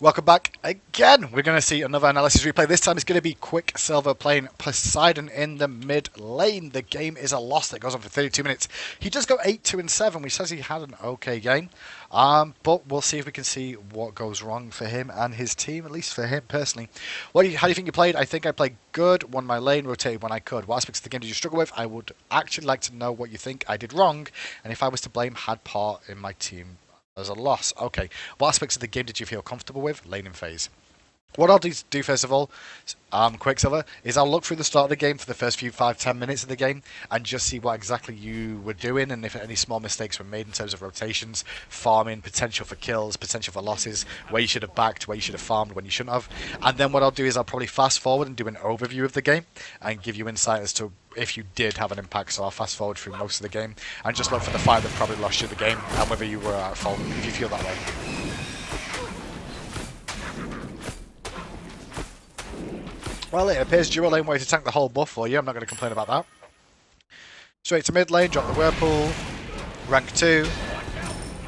Welcome back again. We're going to see another analysis replay. This time it's going to be Quicksilver playing Poseidon in the mid lane. The game is a loss that goes on for 32 minutes. He does go 8-2-7, which says he had an okay game. But we'll see if we can see what goes wrong for him and his team, at least for him personally. How do you think you played? I think I played good, won my lane, rotated when I could. What aspects of the game did you struggle with? I would actually like to know what you think I did wrong, and if I was to blame, had part in my team as a loss. Okay. What aspects of the game did you feel comfortable with? Laning phase. What I'll do first of all, Quicksilver, is I'll look through the start of the game for the first few 5-10 minutes of the game and just see what exactly you were doing and if any small mistakes were made in terms of rotations, farming, potential for kills, potential for losses, where you should have backed, where you should have farmed, when you shouldn't have. And then what I'll do is I'll probably fast forward and do an overview of the game and give you insight as to if you did have an impact. So I'll fast forward through most of the game and just look for the fight that probably lost you the game and whether you were at fault, if you feel that way. Well, it appears dual lane way to tank the whole buff for you. I'm not going to complain about that. Straight to mid lane, drop the Whirlpool. Rank 2.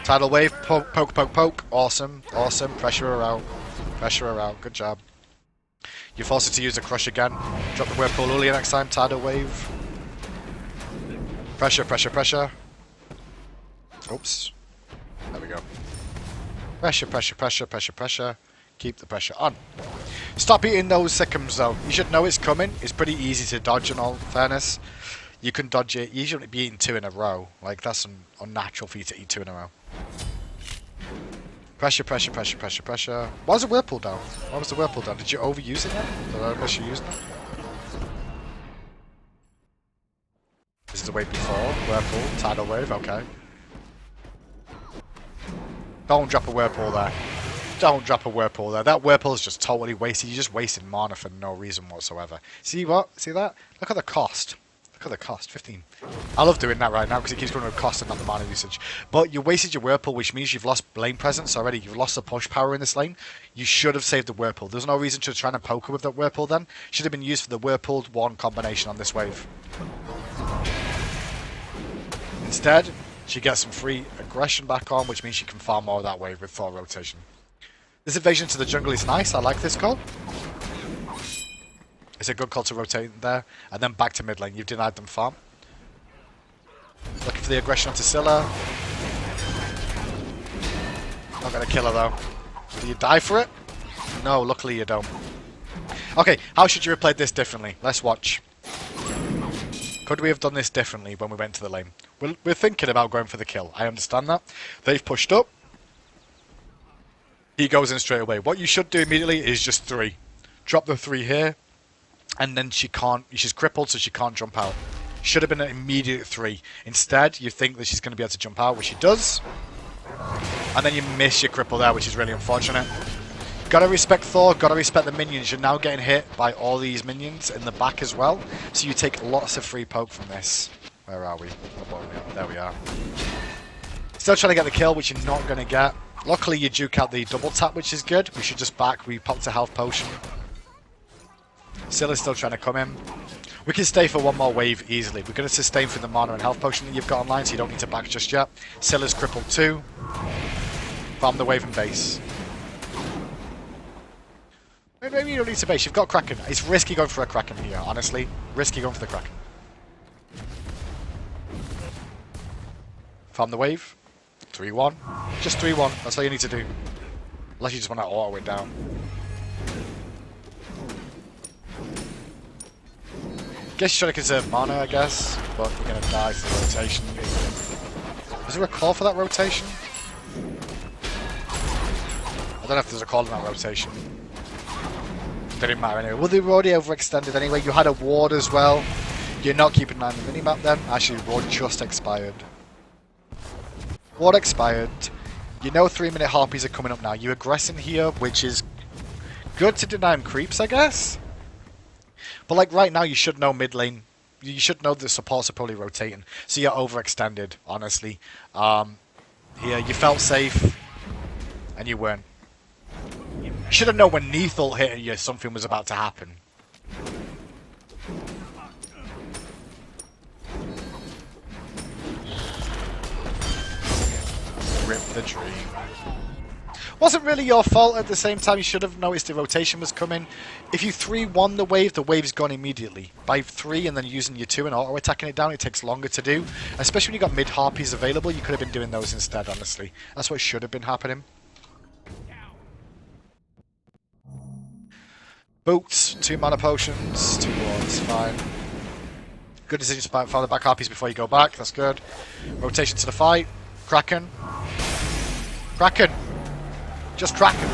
Tidal Wave, poke, poke, poke, poke. Awesome, awesome. Pressure her out. Pressure her out. Good job. You force it to use a Crush again. Drop the Whirlpool earlier next time. Tidal Wave. Pressure, pressure, pressure. Oops. There we go. Pressure, pressure, pressure, pressure, pressure. Keep the pressure on. Stop eating those Sycams though. You should know it's coming. It's pretty easy to dodge in all fairness. You can dodge it. You shouldn't be eating 2 in a row. Like, that's unnatural for you to eat 2 in a row. Pressure, pressure, pressure, pressure, pressure. Why was the Whirlpool down? Why was the Whirlpool down? Did you overuse it then? Did I miss you using it? This is the wave before. Whirlpool, Tidal Wave, okay. Don't drop a Whirlpool there. Don't drop a Whirlpool there. That Whirlpool is just totally wasted. You're just wasting mana for no reason whatsoever. See what? See that? Look at the cost. Look at the cost. 15. I love doing that right now because it keeps going with cost and not the mana usage. But you wasted your Whirlpool, which means you've lost lane presence already. You've lost the push power in this lane. You should have saved the Whirlpool. There's no reason to try and poke her with that Whirlpool then. Should have been used for the Whirlpool 1 combination on this wave. Instead, she gets some free aggression back on, which means she can farm more of that wave with Thor rotation. This invasion to the jungle is nice. I like this call. It's a good call to rotate there. And then back to mid lane. You've denied them farm. Looking for the aggression onto Scylla. Not going to kill her though. Do you die for it? No, luckily you don't. Okay, how should you have played this differently? Let's watch. Could we have done this differently when we went to the lane? We're thinking about going for the kill. I understand that. They've pushed up. He goes in straight away. What you should do immediately is just 3. Drop the 3 here. And then she can't... She's crippled, so she can't jump out. Should have been an immediate 3. Instead, you think that she's going to be able to jump out, which she does. And then you miss your cripple there, which is really unfortunate. Gotta respect Thor, gotta respect the minions. You're now getting hit by all these minions in the back as well. So you take lots of free poke from this. Where are we? There we are. Still trying to get the kill, which you're not going to get. Luckily, you duke out the double tap, which is good. We should just back. We popped a health potion. Scylla's still trying to come in. We can stay for 1 more wave easily. We're going to sustain for the mana and health potion that you've got online, so you don't need to back just yet. Scylla's crippled too. Farm the wave and base. Maybe you don't need to base. You've got Kraken. It's risky going for a Kraken here, honestly. Risky going for the Kraken. Farm the wave. 3-1. Just 3-1. That's all you need to do. Unless you just want to auto it down. Guess you're trying to conserve mana, I guess. But you're going to die for the rotation. Is there a call for that rotation? I don't know if there's a call in that rotation. Didn't matter anyway. Well, they were already overextended anyway. You had a ward as well. You're not keeping an eye on the minimap then. Actually, ward just expired. Ward expired. You know 3-minute harpies are coming up now. You're aggressing here, which is good to deny him creeps, I guess. But like right now, you should know mid lane. You should know the supports are probably rotating. So you're overextended, honestly. Here, you felt safe, and you weren't. You should have known when Neithel hit you, something was about to happen. Rip the dream. Wasn't really your fault at the same time. You should have noticed the rotation was coming. If you 3-1 the wave's gone immediately. By 3 and then using your 2 and auto-attacking it down, it takes longer to do. Especially when you got mid-harpies available, you could have been doing those instead, honestly. That's what should have been happening. Boots, 2 mana potions, 2 wards, fine. Good decision to find the back harpies before you go back, that's good. Rotation to the fight. Kraken. Kraken! Just Kraken!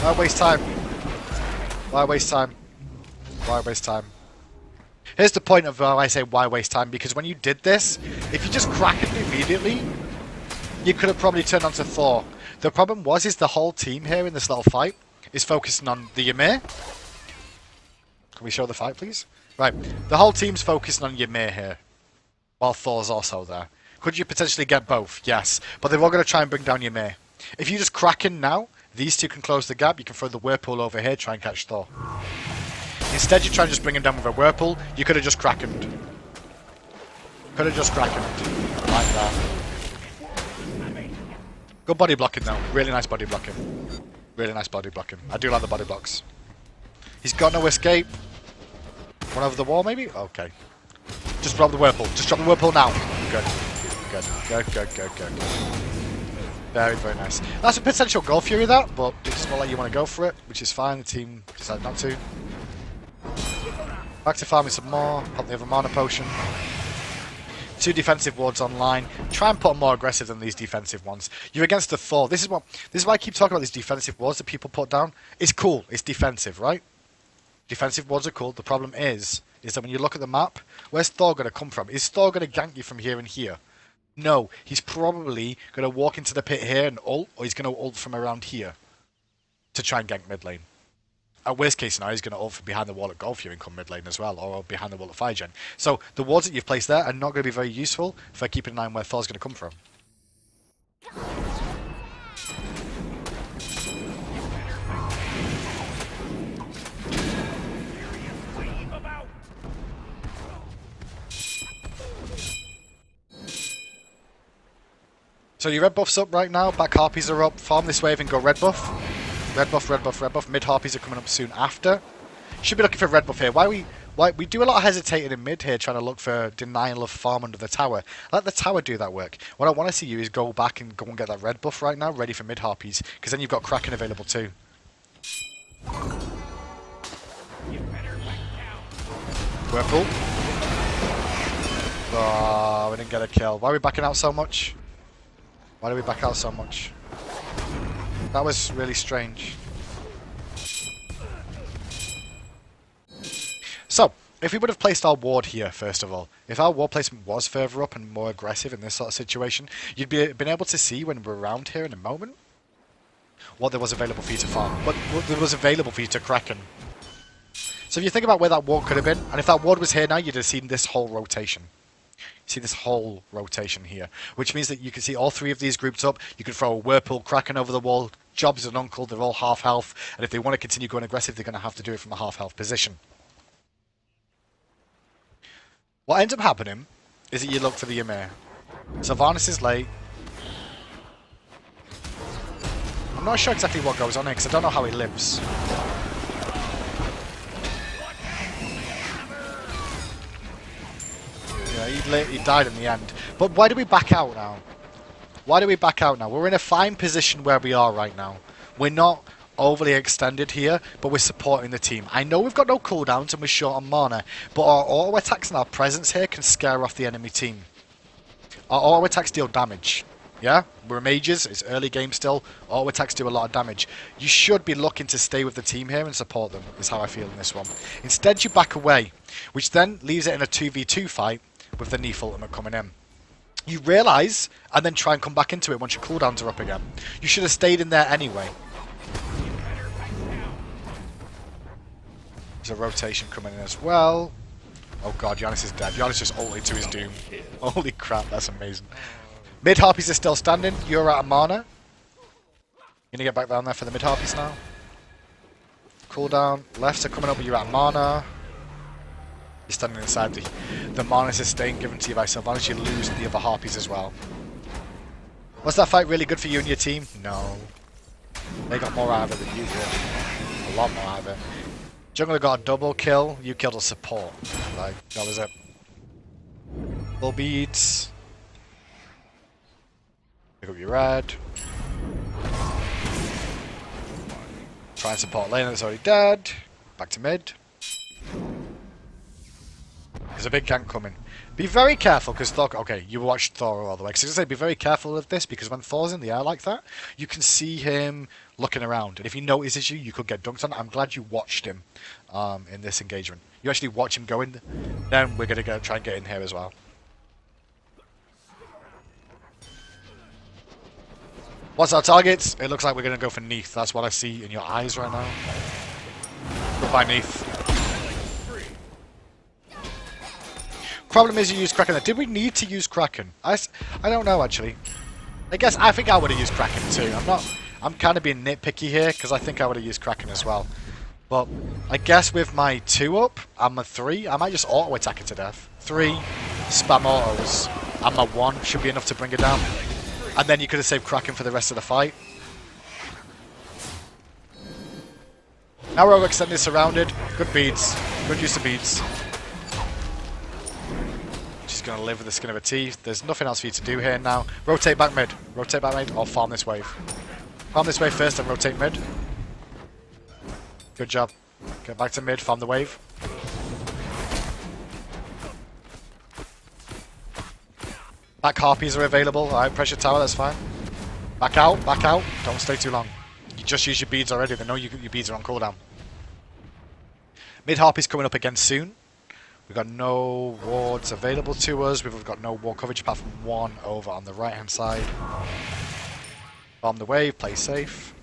Why waste time? Why waste time? Why waste time? Here's the point of why I say why waste time, because when you did this, if you just Krakened immediately, you could have probably turned onto Thor. The problem is the whole team here in this little fight is focusing on the Ymir. Can we show the fight, please? Right, the whole team's focusing on Ymir here, while Thor's also there. Could you potentially get both? Yes, but they're all going to try and bring down Ymir. If you just Kraken now, these two can close the gap. You can throw the Whirlpool over here, try and catch Thor. Instead, you try and just bring him down with a Whirlpool. You could have just Krakened. Could have just Krakened. Like that. Good body blocking though. Really nice body blocking. Really nice body blocking. I do like the body blocks. He's got no escape. One over the wall maybe? Okay. Just drop the Whirlpool. Just drop the Whirlpool now. Good. Good. Good, good, good, good. Very, very nice. That's a potential goal Fury that, but it doesn't look like you want to go for it, which is fine. The team decided not to. Back to farming some more. Pop the other mana potion. 2 defensive wards online. Try and put them more aggressive than these defensive ones. You're against the Thor. This is why I keep talking about these defensive wards that people put down. It's cool. It's defensive, right? Defensive wards are cool. The problem is that when you look at the map, where's Thor going to come from? Is Thor going to gank you from here and here? No, he's probably going to walk into the pit here and ult, or he's going to ult from around here to try and gank mid lane. At worst case scenario, he's going to ult from behind the wall at Golfury and come mid lane as well, or behind the wall at Firegen. So the wards that you've placed there are not going to be very useful for keeping an eye on where Thor's going to come from. So your red buff's up right now, back harpies are up, farm this wave and go red buff. Red buff, red buff, red buff. Mid harpies are coming up soon after. Should be looking for red buff here. Why we do a lot of hesitating in mid here, trying to look for denial of farm under the tower. Let the tower do that work. What I want to see you is go back and go and get that red buff right now, ready for mid harpies, because then you've got Kraken available too. Whirlpool. Oh, we didn't get a kill. Why are we backing out so much? Why do we back out so much? That was really strange. So, if we would have placed our ward here, first of all, if our ward placement was further up and more aggressive in this sort of situation, you'd been able to see when we're around here in a moment what there was available for you to farm, what there was available for you to Kraken. So if you think about where that ward could have been, and if that ward was here now, you'd have seen this whole rotation. See this whole rotation here, which means that you can see all 3 of these grouped up. You could throw a Whirlpool, Kraken over the wall, Jobs and Uncle, they're all half health, and if they want to continue going aggressive, they're going to have to do it from a half health position. What ends up happening is that you look for the Ymir. Sylvanas is late. I'm not sure exactly what goes on here, because I don't know how he lives. Yeah, he died in the end. But why do we back out now? Why do we back out now? We're in a fine position where we are right now. We're not overly extended here, but we're supporting the team. I know we've got no cooldowns and we're short on mana, but our auto attacks and our presence here can scare off the enemy team. Our auto attacks deal damage. Yeah? We're mages, it's early game still. Auto attacks do a lot of damage. You should be looking to stay with the team here and support them, is how I feel in this one. Instead, you back away, which then leaves it in a 2v2 fight with the Neef ultimate coming in. You realise, and then try and come back into it once your cooldowns are up again. You should have stayed in there anyway. There's a rotation coming in as well. Oh god, Giannis is dead. Giannis just ulted to his doom. Holy crap, that's amazing. Mid harpies are still standing. You're out of mana. You're gonna get back down there for the mid harpies now. Cooldown. Lefts are coming up, but you're out of mana. You're standing inside the mana sustain given to you by Sylvanas. You lose the other harpies as well. Was that fight really good for you and your team? No. They got more out of it than you did. A lot more out of it. Jungler got a double kill. You killed a support. Like, that was it. Full beats. Pick up your red. Try and support lane that's already dead. Back to mid. There's a big gank coming. Be very careful because Thor... Okay, you watched Thor all the way. Because I was going to say, be very careful of this because when Thor's in the air like that, you can see him looking around. And if he notices you, you could get dunked on. I'm glad you watched him in this engagement. You actually watch him go in. Then we're going to try and get in here as well. What's our targets? It looks like we're going to go for Neath. That's what I see in your eyes right now. Goodbye, Neath. Problem is you use Kraken there. Did we need to use Kraken? I don't know, actually. I think I would have used Kraken too. I'm kind of being nitpicky here because I think I would have used Kraken as well. But I guess with my 2 up and my 3, I might just auto-attack it to death. 3, spam autos, and my 1 should be enough to bring it down. And then you could have saved Kraken for the rest of the fight. Now we're extended surrounded. Good beads. Good use of beads. She's going to live with the skin of her teeth. There's nothing else for you to do here now. Rotate back mid. Rotate back mid or farm this wave. Farm this wave first and rotate mid. Good job. Get back to mid, farm the wave. Back harpies are available. Alright, pressure tower, that's fine. Back out, back out. Don't stay too long. You just used your beads already. They know your beads are on cooldown. Mid harpies coming up again soon. We've got no wards available to us. We've got no ward coverage apart from 1 over on the right hand side. Bomb the wave, play safe.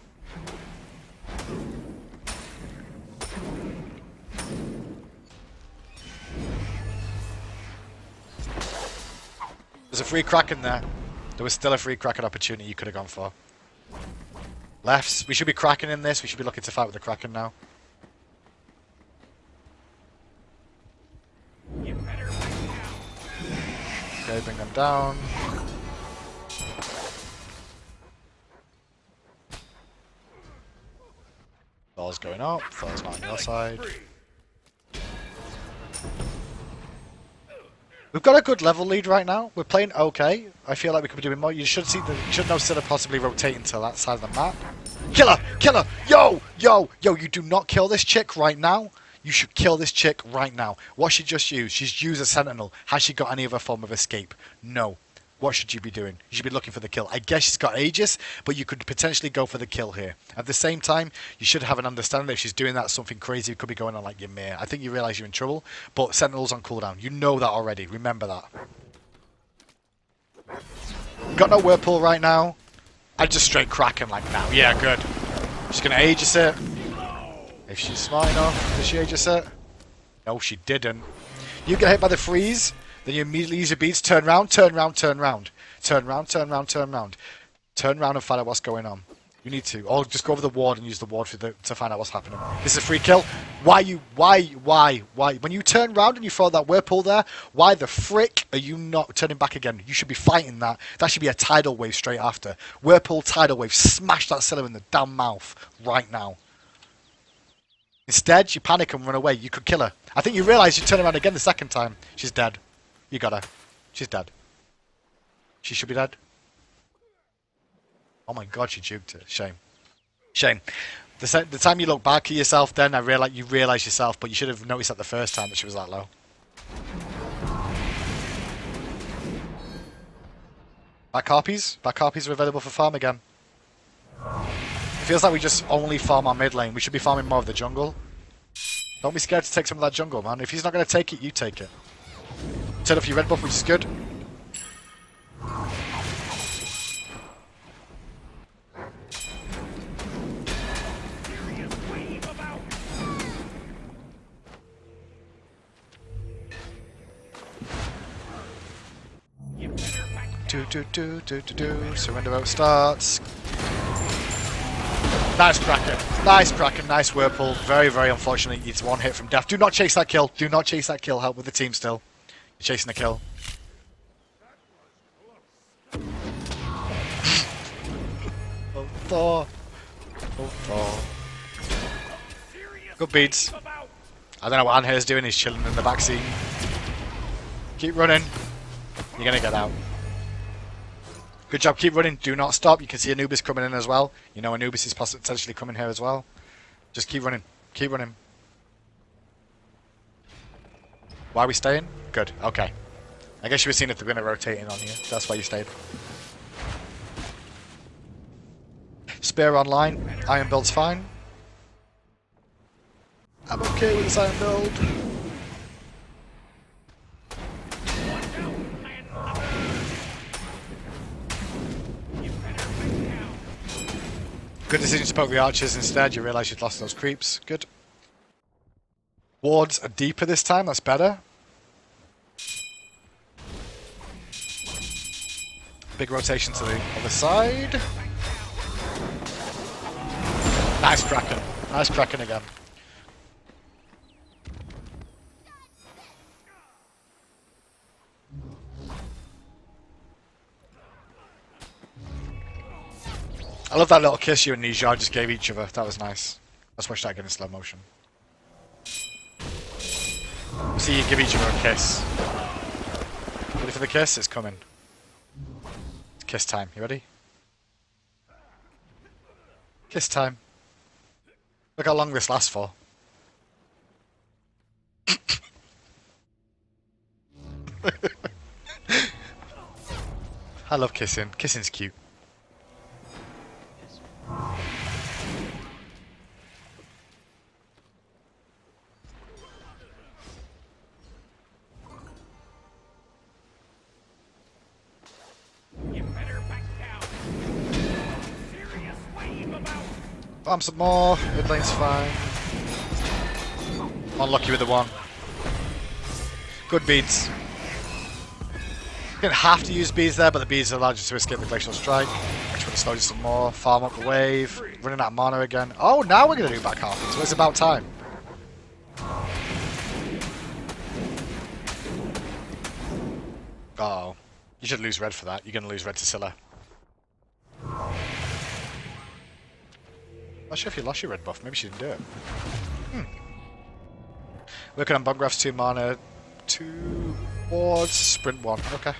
There's a free Kraken there. There was still a free Kraken opportunity you could have gone for. Lefts. We should be Kraken in this. We should be looking to fight with the Kraken now. Okay, bring them down. Thor's going up. Thor's not on your side. We've got a good level lead right now. We're playing okay. I feel like we could be doing more. You should see the... You should know Scylla possibly rotating to that side of the map. Killer! Killer! Yo! Yo! Yo! You do not kill this chick right now. You should kill this chick right now. What she just used? She's used a sentinel. Has she got any other form of escape? No. What should you be doing? You should be looking for the kill. I guess she's got Aegis, but you could potentially go for the kill here. At the same time, you should have an understanding that if she's doing that, something crazy could be going on like Ymir. I think you realise you're in trouble, but Sentinel's on cooldown. You know that already. Remember that. Got no Whirlpool right now. I just straight Kraken like now. Yeah, good. She's going to Aegis it. If she's smart enough, did she Aegis it? No, she didn't. You get hit by the freeze. Then you immediately use your beats, turn round, turn round, turn round. Turn round, turn round, turn round. Turn round and find out what's going on. You need to. Or just go over the ward and use the ward to find out what's happening. This is a free kill. Why? When you turn round and you throw that Whirlpool there, why the frick are you not turning back again? You should be fighting that. That should be a tidal wave straight after. Whirlpool, tidal wave. Smash that Scylla in the damn mouth right now. Instead, you panic and run away. You could kill her. I think you realise you turn around again the second time. She's dead. You got her. She's dead. She should be dead. Oh my god, she juked it. Shame. Shame. The time you look back at yourself then, you realise yourself, but you should have noticed that the first time that she was that low. Back harpies? Back harpies are available for farm again. It feels like we just only farm our mid lane. We should be farming more of the jungle. Don't be scared to take some of that jungle, man. If he's not going to take it, you take it. Turn off your red buff, which is good. Surrender vote starts. Nice Kraken. Nice Kraken. Nice Whirlpool. Very, very unfortunately, it's one hit from death. Do not chase that kill. Do not chase that kill. Help with the team still. You're chasing the kill. Oh, Thor. Oh. Good beats. I don't know what Anher's doing, he's chilling in the backseat. Keep running. You're gonna get out. Good job, keep running, do not stop. You can see Anubis coming in as well. You know Anubis is potentially coming here as well. Just keep running, keep running. Why are we staying? Good, okay. I guess you were seeing if they're gonna rotate in on you. That's why you stayed. Spear online, iron build's fine. I'm okay with this iron build. Good decision to poke the archers instead. You realise you'd lost those creeps. Good. Wards are deeper this time. That's better. Big rotation to the other side. Nice Kraken. Nice Kraken again. I love that little kiss you and Nijar just gave each other. That was nice. Let's watch that again in slow motion. See you give each other a kiss. Ready for the kiss? It's coming. It's kiss time. You ready? Kiss time. Look how long this lasts for. I love kissing. Kissing's cute. Farm some more. Mid lane's fine. Unlucky with the one. Good beads. Didn't have to use beads there, but the beads allowed you to escape the glacial strike. Which would have slowed you some more. Farm up the wave. Running out of mana again. Oh, now we're going to do back half. So it's about time. Oh. You should lose red for that. You're going to lose red to Scylla. Not sure if you lost your red buff. Maybe she didn't do it. Working on Bumgraph's 2 mana. 2 wards. Sprint 1. Okay.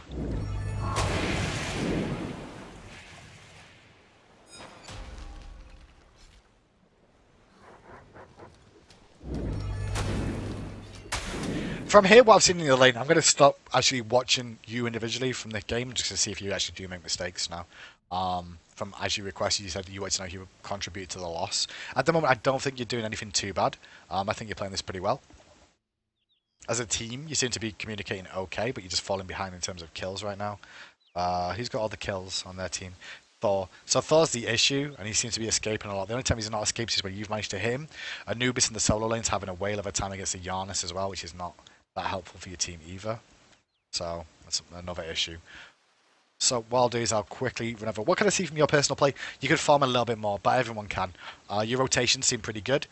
From here, what I've seen in the lane, I'm going to stop actually watching you individually from the game just to see if you actually do make mistakes now. From as you requested, you said you wanted to know if you would contribute to the loss. At the moment, I don't think you're doing anything too bad. I think you're playing this pretty well. As a team, you seem to be communicating okay, but you're just falling behind in terms of kills right now. Who's got all the kills on their team? Thor. So Thor's the issue, and he seems to be escaping a lot. The only time he's not escaped is when you've managed to hit him. Anubis in the solo lane's having a whale of a time against the Giannis as well, which is not that helpful for your team either. So that's another issue. So what I'll do is I'll quickly run over. What can I see from your personal play? You could farm a little bit more, but everyone can. Your rotations seem pretty good.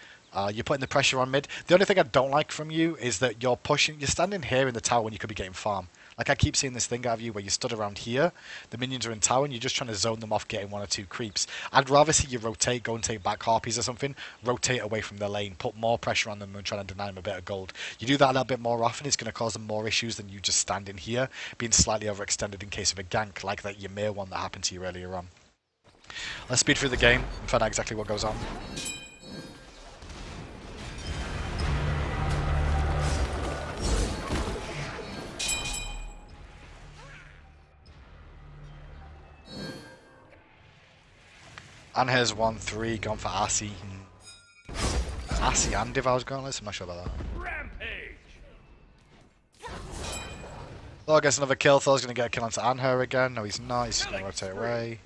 You're putting the pressure on mid. The only thing I don't like from you is that you're standing here in the tower when you could be getting farm. Like I keep seeing this thing out of you where you stood around here, the minions are in tower and you're just trying to zone them off getting 1 or 2 creeps. I'd rather see you rotate, go and take back harpies or something, rotate away from their lane, put more pressure on them and try to deny them a bit of gold. You do that a little bit more often, it's going to cause them more issues than you just standing here, being slightly overextended in case of a gank like that Ymir one that happened to you earlier on. Let's speed through the game and find out exactly what goes on. Anher's 1-3, gone for Asi. Asi and Devour's Gauntlets? I'm not sure about that. Rampage! Thor gets another kill. Thor's going to get a kill onto Anher again. No, he's not. He's just going to rotate away.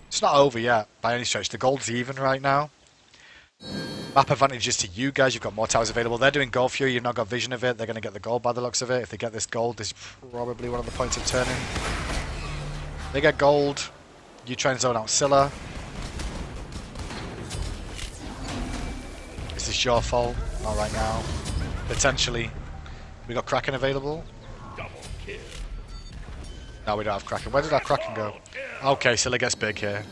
It's not over yet, by any stretch. The gold's even right now. Map advantages to you guys, you've got more towers available. They're doing Gold Fury, you've not got vision of it. They're going to get the gold by the looks of it. If they get this gold, this is probably one of the points of turning. They get gold. You try and zone out Scylla. Is this your fault? Not right now. Potentially. We got Kraken available. No, we don't have Kraken. Where did our Kraken go? Okay, Scylla gets big here.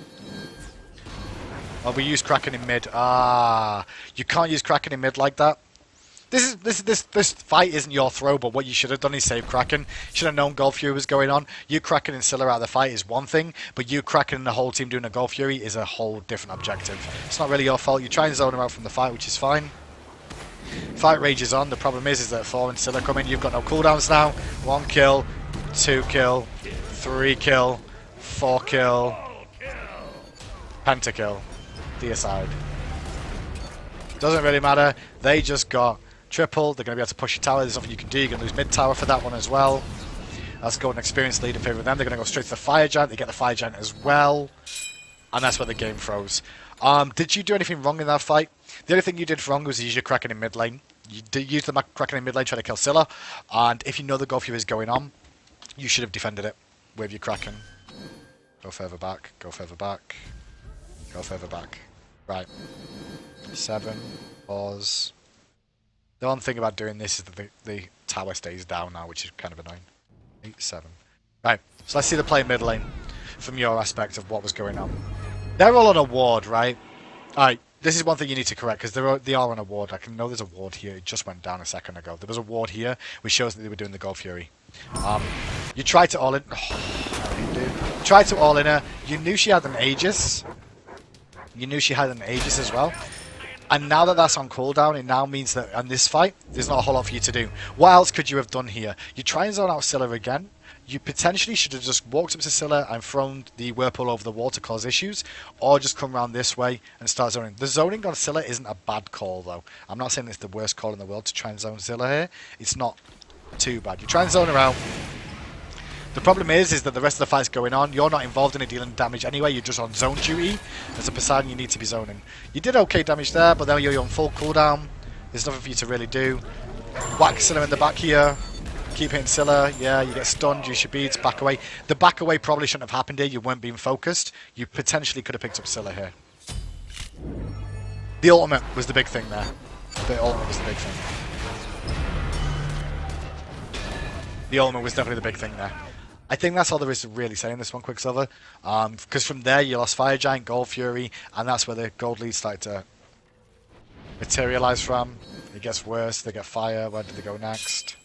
Oh, we use Kraken in mid. Ah, you can't use Kraken in mid like that. This fight isn't your throw, but what you should have done is save Kraken. You should have known Gold Fury was going on. You Kraken and Scylla out of the fight is one thing, but you Kraken and the whole team doing a Gold Fury is a whole different objective. It's not really your fault. You try and zone him out from the fight, which is fine. Fight rages on. The problem is that Thor and Scylla come in. You've got no cooldowns now. 1 kill, 2 kill, 3 kill, 4 kill, pentakill. Deicide. Doesn't really matter. They just got triple. They're going to be able to push your tower. There's nothing you can do. You're going to lose mid tower for that one as well. That's got an experienced lead in favour of them. They're going to go straight to the Fire Giant. They get the Fire Giant as well. And that's where the game froze. Did you do anything wrong in that fight? The only thing you did wrong was use your Kraken in mid lane. You did use the Kraken in mid lane, try to kill Scylla. And if you know the Gold Fury is going on, you should have defended it with your Kraken. Go further back. Go further back. Go further back. Right. 7. Pause. The one thing about doing this is that the tower stays down now, which is kind of annoying. 8, 7. Right, so let's see the play mid lane from your aspect of what was going on. They're all on a ward, right? Alright, this is one thing you need to correct, because they are on a ward. I can know there's a ward here. It just went down a second ago. There was a ward here, which shows that they were doing the Gold Fury. You tried to all in... Oh, you tried to all in her. You knew she had an Aegis. You knew she had an Aegis as well. And now that that's on cooldown, it now means that in this fight, there's not a whole lot for you to do. What else could you have done here? You try and zone out Scylla again. You potentially should have just walked up to Scylla and thrown the Whirlpool over the wall to cause issues, or just come around this way and start zoning. The zoning on Scylla isn't a bad call, though. I'm not saying it's the worst call in the world to try and zone Scylla here. It's not too bad. You try and zone her out. The problem is that the rest of the fight's going on. You're not involved in it dealing damage anyway. You're just on zone duty. As a Poseidon, you need to be zoning. You did okay damage there, but then you're on full cooldown. There's nothing for you to really do. Whack Scylla in the back here. Keep hitting Scylla. Yeah, you get stunned. Use your beads. Back away. The back away probably shouldn't have happened here. You weren't being focused. You potentially could have picked up Scylla here. The ultimate was the big thing there. The ultimate was the big thing. The ultimate was definitely the big thing there. I think that's all there is to really say in this one, Quicksilver. Because from there, you lost Fire Giant, Gold Fury, and that's where the gold leads started to materialize from. It gets worse. They get Fire. Where do they go next?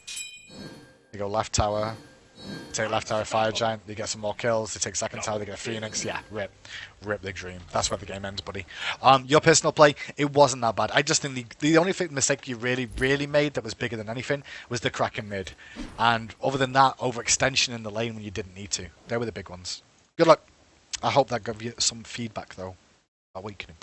They go left tower. Take left tower, Fire Giant. They get some more kills. They take second tower. They get a Phoenix. Yeah, rip the dream. That's where the game ends, buddy. Your personal play, it wasn't that bad. I just think the only mistake you really made that was bigger than anything was the Kraken mid, and other than that, overextension in the lane when you didn't need to. They were the big ones. Good luck. I hope that gave you some feedback though about what you can improve.